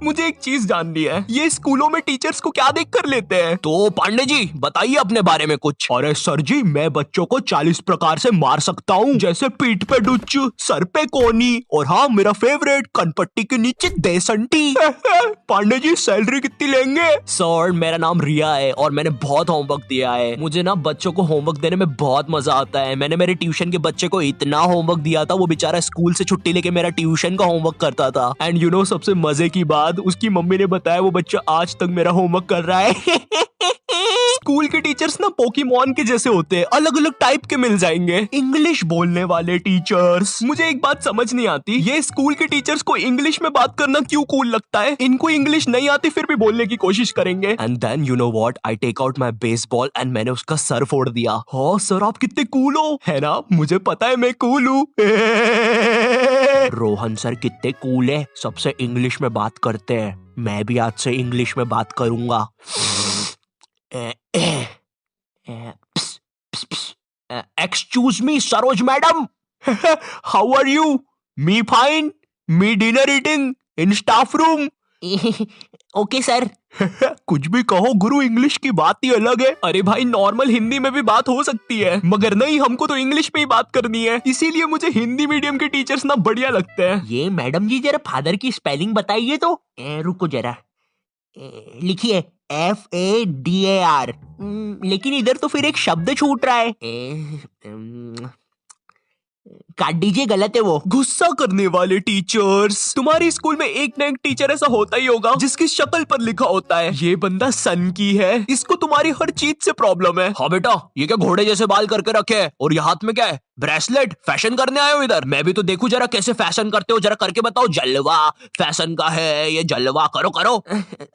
मुझे एक चीज जाननी है, ये स्कूलों में टीचर्स को क्या देख कर लेते हैं? तो पांडे जी बताइए अपने बारे में कुछ। अरे सर जी, मैं बच्चों को 40 प्रकार से मार सकता हूँ, जैसे पीठ पे डुच्चू, सर पे कोनी, और हाँ मेरा फेवरेट, कनपट्टी के नीचे देसंटी। पांडे जी सैलरी कितनी लेंगे? सर मेरा नाम रिया है और मैंने बहुत होमवर्क दिया है। मुझे ना बच्चों को होमवर्क देने में बहुत मजा आता है। मैंने मेरे ट्यूशन के बच्चे को इतना होमवर्क दिया था, वो बेचारा स्कूल से छुट्टी लेके मेरा ट्यूशन का होमवर्क करता था। एंड यू नो सबसे मजे की बात, उसकी मम्मी ने बताया वो बच्चा आज तक मेरा होमवर्क कर रहा है। स्कूल के टीचर्स ना पोकेमॉन के जैसे होते हैं, अलग अलग टाइप के मिल जाएंगे। इंग्लिश बोलने वाले टीचर्स। मुझे एक बात समझ नहीं आती, ये स्कूल के टीचर्स को इंग्लिश में बात करना क्यों कूल लगता है? इनको इंग्लिश नहीं आती फिर भी बोलने की कोशिश करेंगे। And then you know what, I take out my baseball एंड मैंने उसका सर फोड़ दिया। हाँ सर आप कितने कूल हो, है ना? मुझे पता है मैं कूल हूँ। रोहन सर कितने कूल है, सबसे इंग्लिश में बात करते हैं। मैं भी आज से इंग्लिश में बात करूंगा। Excuse me, Saroj madam. How are you? Me fine. Me dinner eating in staff room. Okay sir. कुछ भी कहो गुरु, इंग्लिश की बात ही अलग है। अरे भाई नॉर्मल हिंदी में भी बात हो सकती है, मगर नहीं, हमको तो इंग्लिश में ही बात करनी है। इसीलिए मुझे हिंदी मीडियम के टीचर्स ना बढ़िया लगते हैं। ये मैडम जी जरा फादर की स्पेलिंग बताइए तो। रुको जरा, लिखिए FADAR। लेकिन इधर तो फिर एक शब्द छूट रहा है। काट दीजिए, गलत है वो। गुस्सा करने वाले टीचर्स। तुम्हारे स्कूल में एक ना एक टीचर ऐसा होता ही होगा जिसकी शक्ल पर लिखा होता है ये बंदा सन की है, इसको तुम्हारी हर चीज से प्रॉब्लम है। हाँ बेटा, ये क्या घोड़े जैसे बाल करके रखे है, और ये हाथ में क्या है? ब्रेसलेट। फैशन करने आए हो इधर? मैं भी तो देखूं जरा कैसे फैशन करते हो, जरा करके बताओ। जलवा फैशन का है ये, जलवा करो करो।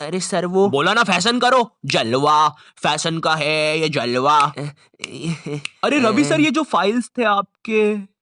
अरे सर वो बोला ना फैशन करो। जलवा फैशन का है ये, जलवा। अरे रवि सर, ये जो फाइल्स थे आपके,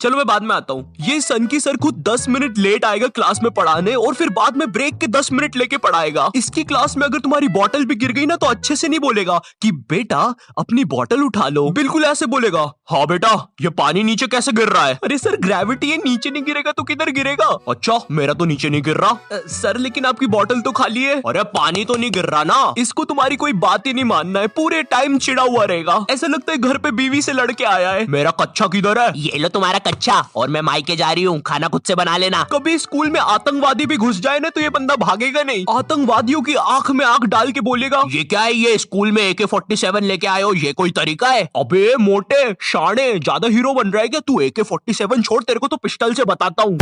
चलो मैं बाद में आता हूँ। ये सन की सर खुद 10 मिनट लेट आएगा क्लास में पढ़ाने, और फिर बाद में ब्रेक के 10 मिनट लेके पढ़ाएगा। इसकी क्लास में अगर तुम्हारी बॉटल भी गिर गई ना तो अच्छे से नहीं बोलेगा कि बेटा अपनी बॉटल उठा लो, बिल्कुल ऐसे बोलेगा, हाँ बेटा ये पानी नीचे कैसे गिर रहा है? अरे सर ग्रेविटी है, नीचे नहीं गिरेगा तो किधर गिरेगा? अच्छा मेरा तो नीचे नहीं गिर रहा। सर लेकिन आपकी बॉटल तो खाली है। अरे पानी तो नहीं गिर रहा ना। इसको तुम्हारी कोई बात ही नहीं मानना है, पूरे टाइम चिड़ा हुआ रहेगा, ऐसा लगता है घर पे बीवी से लड़के आया है। मेरा कच्चा किधर है? ये लो तुम्हारा अच्छा, और मैं मायके जा रही हूँ, खाना खुद से बना लेना। कभी स्कूल में आतंकवादी भी घुस जाए ना तो ये बंदा भागेगा नहीं, आतंकवादियों की आंख में आंख डाल के बोलेगा, ये क्या है, ये स्कूल में AK-47 लेके आए हो, ये कोई तरीका है? अबे मोटे शाणे, ज्यादा हीरो बन रहा है क्या तू? AK-47 छोड़, तेरे को तो पिस्टल से बताता हूँ।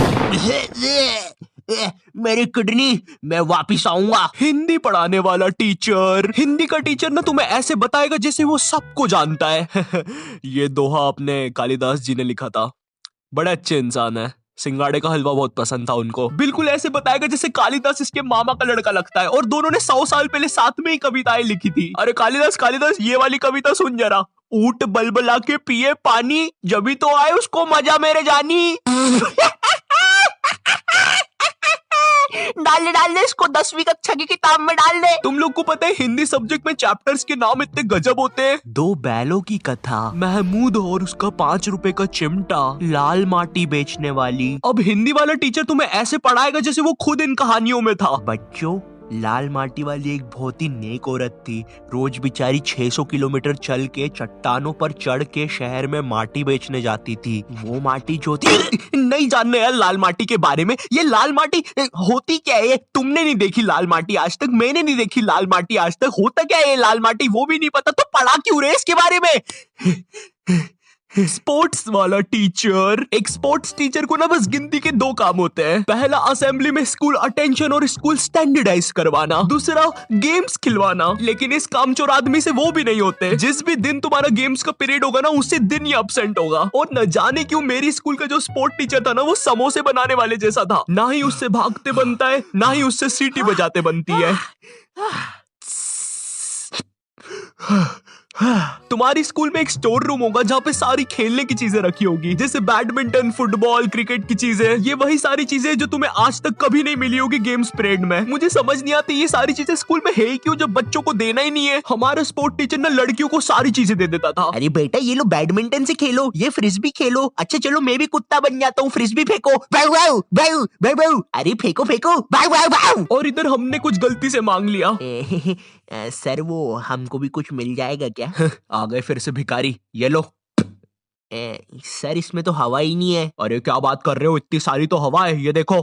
मेरी किडनी, मैं वापिस आऊंगा। हिंदी पढ़ाने वाला टीचर। हिंदी का टीचर ना तुम्हें ऐसे बताएगा जैसे वो सबको जानता है। ये दोहा अपने कालिदास जी ने लिखा था, बड़े अच्छे इंसान है। सिंगाड़े का हलवा बहुत पसंद था उनको। बिल्कुल ऐसे बताएगा जैसे कालिदास इसके मामा का लड़का लगता है, और दोनों ने 100 साल पहले साथ में ही कविताएं लिखी थी। अरे कालिदास कालिदास, ये वाली कविता सुन जरा। ऊंट बलबला के पिए पानी, जब भी तो आए उसको मजा मेरे जानी। डाल दे इसको 10वीं कक्षा की किताब में डाल दे। तुम लोग को पता है हिंदी सब्जेक्ट में चैप्टर्स के नाम इतने गजब होते हैं। 2 बैलों की कथा, महमूद और उसका 5 रुपए का चिमटा, लाल माटी बेचने वाली। अब हिंदी वाला टीचर तुम्हें ऐसे पढ़ाएगा जैसे वो खुद इन कहानियों में था। बच्चों, लाल माटी वाली एक बहुत ही नेक औरत थी। रोज बेचारी 600 किलोमीटर चल के चट्टानों पर चढ़ के शहर में माटी बेचने जाती थी। वो माटी जो थी नहीं जानने यार लाल माटी के बारे में। ये लाल माटी होती क्या है? तुमने नहीं देखी लाल माटी आज तक, मैंने नहीं देखी लाल माटी आज तक। होता क्या है ये लाल माटी वो भी नहीं पता, तो पढ़ा क्यों रहे इसके बारे में? स्पोर्ट्स वाला टीचर। एक स्पोर्ट्स टीचर को ना बस गिनती के 2 काम होते हैं। पहला असेंबली में स्कूल अटेंशन और स्कूल स्टैंडर्डाइज करवाना, दूसरा गेम्स खिलवाना। लेकिन इस कामचोर आदमी से वो भी नहीं होते। जिस भी दिन तुम्हारा गेम्स का पीरियड होगा ना उसी दिन ही अब्सेंट होगा। और न जाने क्यों मेरी स्कूल का जो स्पोर्ट टीचर था ना वो समोसे बनाने वाले जैसा था। ना ही उससे भागते बनता है, ना ही उससे सीटी बजाते बनती है। तुम्हारी स्कूल में एक स्टोर रूम होगा जहाँ पे सारी खेलने की चीजें रखी होगी, जैसे बैडमिंटन, फुटबॉल, क्रिकेट की चीजें। ये वही सारी चीजें जो तुम्हें आज तक कभी नहीं मिली होगी गेम्स पीरियड में। मुझे समझ नहीं आती ये सारी चीजें स्कूल में है क्यों, जब बच्चों को देना ही नहीं है। हमारा स्पोर्ट टीचर ना लड़कियों को सारी चीजें दे देता था। अरे बेटा ये लो बैडमिंटन से खेलो, ये फ्रिस्बी खेलो। अच्छा चलो मैं भी कुत्ता बन जाता हूँ, फ्रिस्बी फेंको। बाऊ बाऊ बाऊ बाऊ बाऊ। अरे फेंको फेंको, बाऊ बाऊ बाऊ। और इधर हमने कुछ गलती से मांग लिया। सर वो हमको भी कुछ मिल जाएगा क्या? आ गए फिर से भिखारी, ये लो। सर इसमें तो हवा ही नहीं है। अरे क्या बात कर रहे हो, इतनी सारी तो हवा है, ये देखो।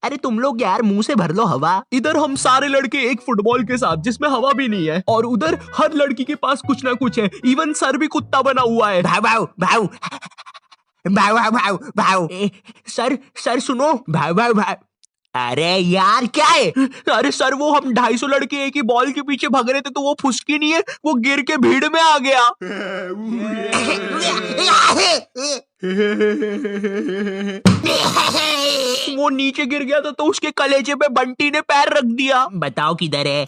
अरे तुम लोग यार मुंह से भर लो हवा। इधर हम सारे लड़के एक फुटबॉल के साथ जिसमें हवा भी नहीं है, और उधर हर लड़की के पास कुछ ना कुछ है। इवन सर भी कुत्ता बना हुआ है। भाव भाव भाव भाव भाव भाव भाव। सर सर सुनो, भाव भाव भाव। अरे यार क्या है? अरे सर वो हम 250 लड़के एक ही बॉल के पीछे भाग रहे थे, तो वो फुसकी नहीं है, वो गिर के भीड़ में आ गया। वो नीचे गिर गया था तो उसके कलेजे पे बंटी ने पैर रख दिया। बताओ किधर है?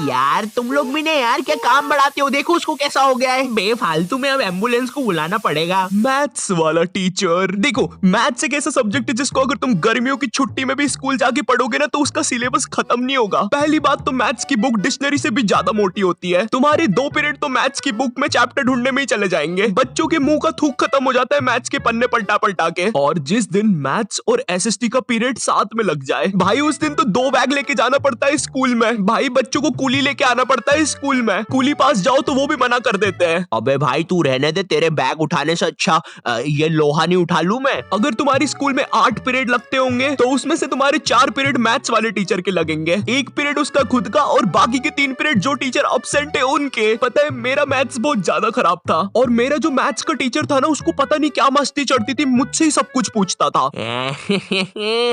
यार तुम लोग भी ने यार क्या काम बढ़ाते हो, देखो उसको कैसा हो गया है। बेफालतू में अब एम्बुलेंस को बुलाना पड़ेगा। मैथ्स वाला टीचर, देखो मैथ्स एक ऐसा सब्जेक्ट है जिसको अगर तुम गर्मियों की छुट्टी में भी स्कूल जाके पढ़ोगे ना तो उसका सिलेबस खत्म नहीं होगा। पहली बात तो मैथ्स की बुक डिक्शनरी से भी ज्यादा मोटी होती है। तुम्हारे 2 पीरियड तो मैथ्स की बुक में चैप्टर ढूंढने में ही चले जाएंगे। बच्चों के मुंह का थूक खत्म हो जाता है मैथ्स के पन्ने पलटा पलटा के। और जिस दिन मैथ्स और एसएसटी का पीरियड साथ में लग जाए भाई, उस दिन तो 2 बैग लेके जाना पड़ता है स्कूल में। भाई बच्चों को कूली लेके आना पड़ता है स्कूल में। कूली पास जाओ तो वो भी मना कर देते हैं। अबे भाई तू रहने दे, तेरे बैग उठाने से अच्छा ये लोहा नहीं उठा लूं मैं। अगर तुम्हारी स्कूल में 8 पीरियड लगते होंगे तो उसमें से तुम्हारे 4 पीरियड मैथ्स वाले टीचर के लगेंगे, 1 पीरियड उसका खुद का, और बाकी के 3 पीरियड जो टीचर एब्सेंट है उनके। पता है मेरा मैथ्स बहुत ज्यादा खराब था, और मेरा जो मैथ्स का टीचर था ना उसको पता नहीं क्या मस्ती चढ़ती थी, मुझसे ही सब कुछ पूछता था।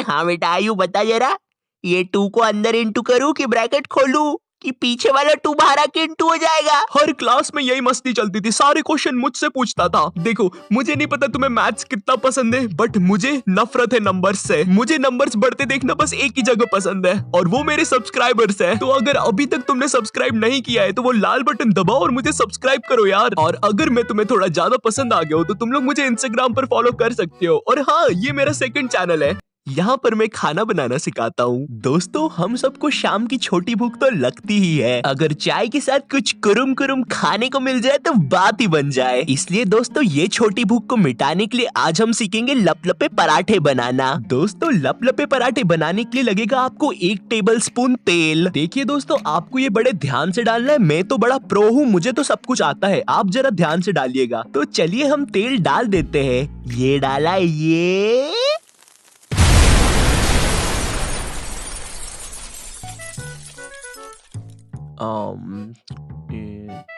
हाँ बेटा आयु बता जरा, ये 2 को अंदर इंटू करूं कि ब्रैकेट खोलूं कि पीछे वाला 2 बाहर आके इंटू हो जाएगा? हर क्लास में यही मस्ती चलती थी, सारे क्वेश्चन मुझसे पूछता था। देखो मुझे नहीं पता तुम्हें मैथ्स कितना पसंद है, बट मुझे नफरत है नंबर्स से। मुझे नंबर्स बढ़ते देखना बस एक ही जगह पसंद है, और वो मेरे सब्सक्राइबर्स है। तो अगर अभी तक तुमने सब्सक्राइब नहीं किया है तो वो लाल बटन दबाओ और मुझे सब्सक्राइब करो यार। और अगर मैं तुम्हें थोड़ा ज्यादा पसंद आ गया हो तो तुम लोग मुझे इंस्टाग्राम पर फॉलो कर सकते हो। और हाँ, ये मेरा 2nd चैनल है, यहाँ पर मैं खाना बनाना सिखाता हूँ। दोस्तों हम सबको शाम की छोटी भूख तो लगती ही है, अगर चाय के साथ कुछ कुरुम कुरुम खाने को मिल जाए तो बात ही बन जाए। इसलिए दोस्तों ये छोटी भूख को मिटाने के लिए आज हम सीखेंगे लपलपे पराठे बनाना। दोस्तों लपलपे पराठे बनाने के लिए लगेगा आपको 1 टेबलस्पून तेल। देखिए दोस्तों आपको ये बड़े ध्यान से डालना है, मैं तो बड़ा प्रो हूँ, मुझे तो सब कुछ आता है, आप जरा ध्यान से डालिएगा। तो चलिए हम तेल डाल देते हैं। ये डाला, ये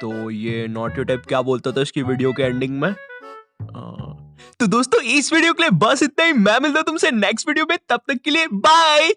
तो ये नॉटी टाइप क्या बोलता था इसकी वीडियो के एंडिंग में? तो दोस्तों इस वीडियो के लिए बस इतना ही। मैं मिलता हूं तुमसे नेक्स्ट वीडियो में, तब तक के लिए बाय।